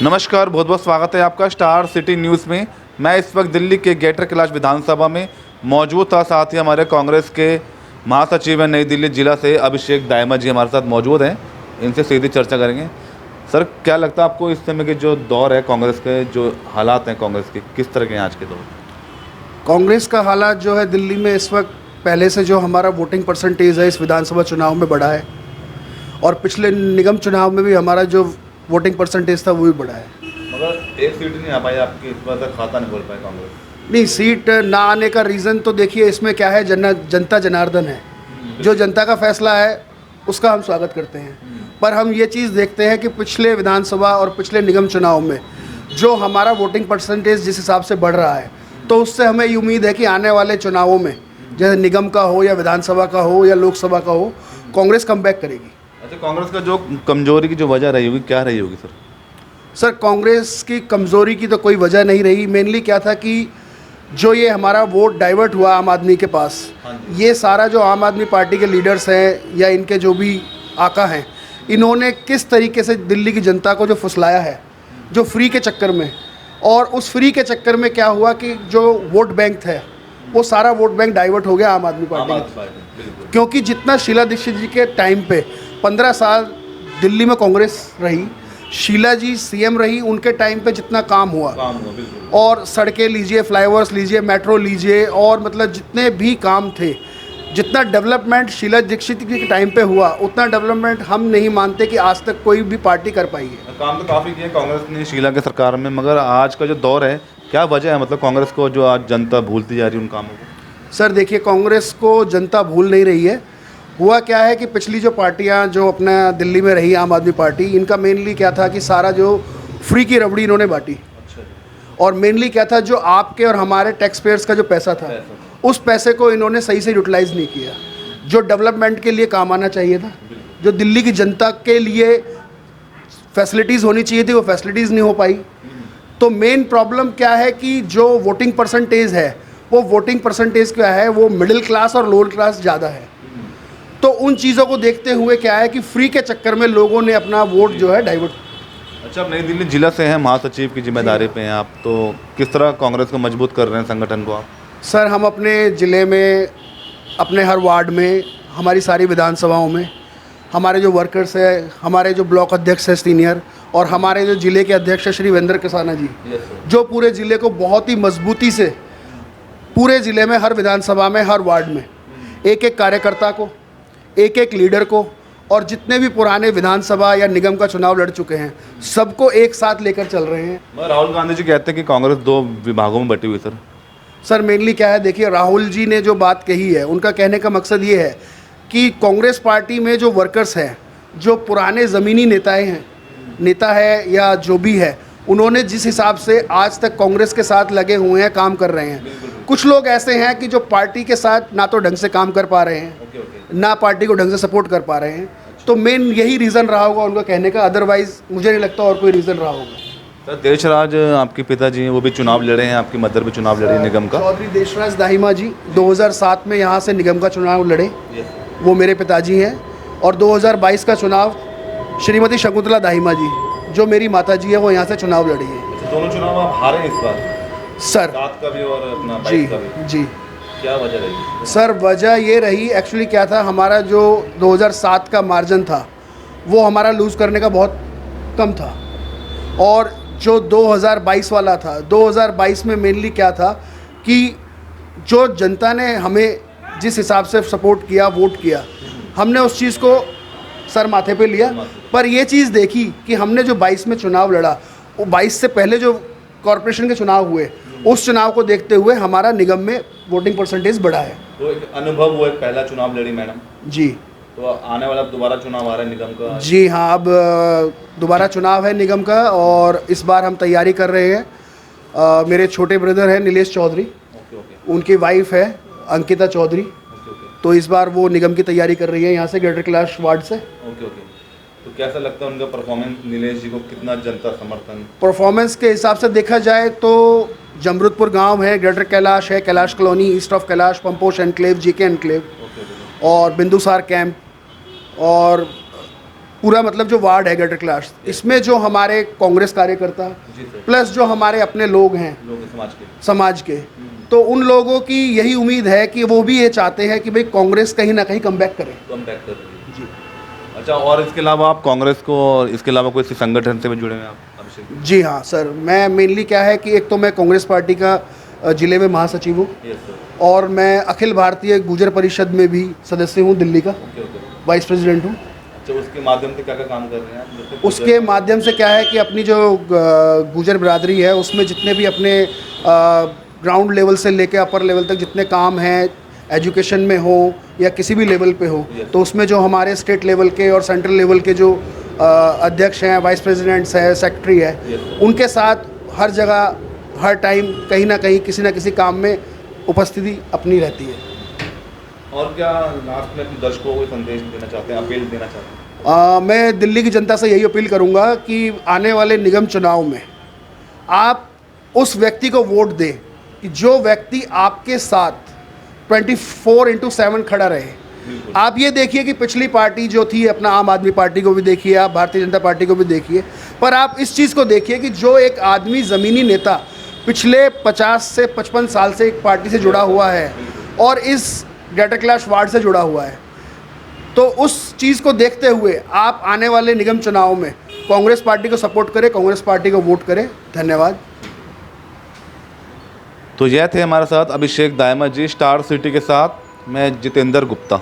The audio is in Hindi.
नमस्कार, बहुत बहुत स्वागत है आपका स्टार सिटी न्यूज़ में। मैं इस वक्त दिल्ली के ग्रेटर कैलाश विधानसभा में मौजूद था। साथ ही हमारे कांग्रेस के महासचिव हैं नई दिल्ली जिला से अभिषेक दाहिमा जी हमारे साथ मौजूद हैं। इनसे सीधी चर्चा करेंगे। सर, क्या लगता है आपको इस समय के जो दौर है कांग्रेस के, जो हालात हैं कांग्रेस के, किस तरह के हैं आज के दौर? कांग्रेस का हालात जो है दिल्ली में इस वक्त पहले से जो हमारा वोटिंग परसेंटेज है इस विधानसभा चुनाव में बढ़ा है, और पिछले निगम चुनाव में भी हमारा जो वोटिंग परसेंटेज था वो भी बढ़ा है। मगर एक सीट नहीं आ पाई आपकी, इस बार तक खाता नहीं बोल पाए कांग्रेस। नहीं, सीट ना आने का रीज़न तो देखिए इसमें क्या है, जनता जनार्दन है। जो जनता का फैसला है उसका हम स्वागत करते हैं, पर हम ये चीज़ देखते हैं कि पिछले विधानसभा और पिछले निगम चुनाव में जो हमारा वोटिंग परसेंटेज जिस हिसाब से बढ़ रहा है, तो उससे हमें ये उम्मीद है कि आने वाले चुनावों में जैसे निगम का हो या विधानसभा का हो या लोकसभा का हो, कांग्रेस कमबैक करेगी। अच्छा, कांग्रेस का जो कमजोरी की जो वजह रही होगी, क्या रही होगी सर? सर, कांग्रेस की कमज़ोरी की तो कोई वजह नहीं रही। मेनली क्या था कि जो ये हमारा वोट डाइवर्ट हुआ आम आदमी के पास, ये सारा जो आम आदमी पार्टी के लीडर्स हैं या इनके जो भी आका हैं, इन्होंने किस तरीके से दिल्ली की जनता को जो फुसलाया है, जो फ्री के चक्कर में, और उस फ्री के चक्कर में क्या हुआ कि जो वोट बैंक था वो सारा वोट बैंक डाइवर्ट हो गया आम आदमी पार्टी। क्योंकि जितना शीला दीक्षित जी के टाइम पे 15 साल दिल्ली में कांग्रेस रही, शीला जी सीएम रही, उनके टाइम पे जितना काम हुआ और सड़कें लीजिए, फ्लाईओवर्स लीजिए, मेट्रो लीजिए, और मतलब जितने भी काम थे, जितना डेवलपमेंट शीला दीक्षित जी के टाइम पे हुआ, उतना डेवलपमेंट हम नहीं मानते कि आज तक कोई भी पार्टी कर पाई है। काम तो काफ़ी किए कांग्रेस ने शीला के सरकार में, मगर आज का जो दौर है, क्या वजह है मतलब कांग्रेस को जो आज जनता भूलती जा रही है उन कामों को? सर देखिए, कांग्रेस को जनता भूल नहीं रही है। हुआ क्या है कि पिछली जो पार्टियां जो अपना दिल्ली में रही, आम आदमी पार्टी, इनका मेनली क्या था कि सारा जो फ्री की रबड़ी इन्होंने बांटी। और मेनली क्या था, जो आपके और हमारे टैक्स पेयर्स का जो पैसा था, उस पैसे को इन्होंने सही से यूटिलाइज़ नहीं किया। जो डेवलपमेंट के लिए काम आना चाहिए था, जो दिल्ली की जनता के लिए फैसिलिटीज़ होनी चाहिए थी, वो फैसिलिटीज़ नहीं हो पाई। तो मेन प्रॉब्लम क्या है कि जो वोटिंग परसेंटेज है, वो वोटिंग परसेंटेज क्या है, वो मिडिल क्लास और लोअर क्लास ज़्यादा है। तो उन चीज़ों को देखते हुए क्या है कि फ्री के चक्कर में लोगों ने अपना वोट जो है डाइवर्ट। अच्छा, आप नई दिल्ली जिला से हैं, महासचिव की जिम्मेदारी पे हैं आप, तो किस तरह कांग्रेस को मजबूत कर रहे हैं संगठन को आप? सर, हम अपने ज़िले में, अपने हर वार्ड में, हमारी सारी विधानसभाओं में हमारे जो वर्कर्स हैं, हमारे जो ब्लॉक अध्यक्ष हैं सीनियर, और हमारे जो ज़िले के अध्यक्ष श्री वीरेंद्र किसाना जी, जो पूरे ज़िले को बहुत ही मजबूती से, पूरे ज़िले में हर विधानसभा में, हर वार्ड में एक एक कार्यकर्ता को, एक एक लीडर को, और जितने भी पुराने विधानसभा या निगम का चुनाव लड़ चुके हैं, सबको एक साथ लेकर चल रहे हैं। मगर राहुल गांधी जी कहते हैं कि कांग्रेस 2 विभागों में बटी हुई। सर मेनली क्या है, देखिए राहुल जी ने जो बात कही है, उनका कहने का मकसद ये है कि कांग्रेस पार्टी में जो वर्कर्स हैं, जो पुराने ज़मीनी नेता है या जो भी है, उन्होंने जिस हिसाब से आज तक कांग्रेस के साथ लगे हुए हैं, काम कर रहे हैं। कुछ लोग ऐसे हैं कि जो पार्टी के साथ ना तो ढंग से काम कर पा रहे हैं, ना पार्टी को ढंग से सपोर्ट कर पा रहे हैं। तो मेन यही रीज़न रहा होगा उनका कहने का, अदरवाइज़ मुझे नहीं लगता और कोई रीज़न रहा होगा। सर, देशराज आपके पिताजी हैं, वो भी चुनाव लड़े हैं, आपकी मदर भी चुनाव लड़ी निगम का। चौधरी देशराज दाहिमा जी 2007 में यहाँ से निगम का चुनाव लड़े, वो मेरे पिताजी हैं। और 2022 का चुनाव श्रीमती शकुंतला दाहिमा जी, जो मेरी माता जी है, वो यहाँ से चुनाव लड़ी है। दोनों चुनाव आप हारे इस बार सर? 7 का भी और अपना 22 जी का भी। जी। क्या वजह रही? सर वजह ये रही, एक्चुअली क्या था, हमारा जो 2007 का मार्जिन था वो हमारा लूज़ करने का बहुत कम था, और जो 2022 वाला था, 2022 में मेनली क्या था कि जो जनता ने हमें जिस हिसाब से सपोर्ट किया, वोट किया, हमने उस चीज़ को सर माथे पे लिया। पर ये चीज़ देखी कि हमने जो 22 में चुनाव लड़ा, वो 22 से पहले जो कॉरपोरेशन के चुनाव हुए, उस चुनाव को देखते हुए हमारा निगम में वोटिंग परसेंटेज बढ़ा है। तो एक अनुभव हुआ, पहला चुनाव लड़ी मैडम जी। तो आने वाला दोबारा चुनाव आ रहा है निगम का? जी हाँ, अब दोबारा चुनाव है निगम का, और इस बार हम तैयारी कर रहे हैं। मेरे छोटे ब्रदर हैं नीलेश चौधरी, उनकी वाइफ है अंकिता चौधरी, तो इस बार वो निगम की तैयारी कर रही है यहाँ से ग्रेटर कैलाश वार्ड से। तो कैसा लगता है उनका परफॉर्मेंस, नीलेश जी को कितना जनता समर्थन? परफॉर्मेंस के हिसाब से देखा जाए तो जमरुदपुर गांव है, ग्रेटर कैलाश है, Kailash colony, east of Kailash, Pamposh enclave, GK enclave, और बिंदुसार कैंप, और पूरा मतलब जो वार्ड है गेटर क्लास, इसमें जो हमारे कांग्रेस कार्यकर्ता प्लस जो हमारे अपने लोग हैं समाज के, तो उन लोगों की यही उम्मीद है कि वो भी ये चाहते हैं कि भाई कांग्रेस कहीं ना कहीं कम बैक करे। जी। अच्छा, और इसके अलावा आप कांग्रेस को और इसके अलावा कोई संगठन से भी जुड़े हैं आप अभिषेक? जी हाँ सर, मैं मेनली क्या है कि एक तो मैं कांग्रेस पार्टी का जिले में महासचिव हूँ, और मैं अखिल भारतीय गुर्जर परिषद में भी सदस्य हूँ, दिल्ली का वाइस प्रेसिडेंट हूँ। अच्छा, उसके माध्यम से क्या क्या काम कर रहे हैं आप? उसके माध्यम से क्या है कि अपनी जो गुर्जर बिरादरी है उसमें जितने भी अपने ग्राउंड लेवल से लेकर अपर लेवल तक जितने काम हैं, एजुकेशन में हो या किसी भी लेवल पे हो, तो उसमें जो हमारे स्टेट लेवल के और सेंट्रल लेवल के जो अध्यक्ष हैं, वाइस प्रेसिडेंट्स हैं, सेक्रेटरी है, उनके साथ हर जगह हर टाइम कहीं ना कहीं किसी न किसी काम में उपस्थिति अपनी रहती है। और क्या लास्ट में अपने दर्शकों को संदेश देना चाहते हैं, अपील देना चाहते हैं? मैं दिल्ली की जनता से यही अपील करूंगा कि आने वाले निगम चुनाव में आप उस व्यक्ति को वोट दें कि जो व्यक्ति आपके साथ 24/7 खड़ा रहे। आप ये देखिए कि पिछली पार्टी जो थी, अपना आम आदमी पार्टी को भी देखिए, आप भारतीय जनता पार्टी को भी देखिए, पर आप इस चीज़ को देखिए कि जो एक आदमी ज़मीनी नेता पिछले 50 से 55 साल से एक पार्टी से जुड़ा हुआ है और इस गेटर क्लास वार्ड से जुड़ा हुआ है, तो उस चीज़ को देखते हुए आप आने वाले निगम चुनाव में कांग्रेस पार्टी को सपोर्ट करें, कांग्रेस पार्टी को वोट करें। धन्यवाद। तो यह थे हमारे साथ अभिषेक दायमा जी, स्टार सिटी के साथ मैं जितेंद्र गुप्ता।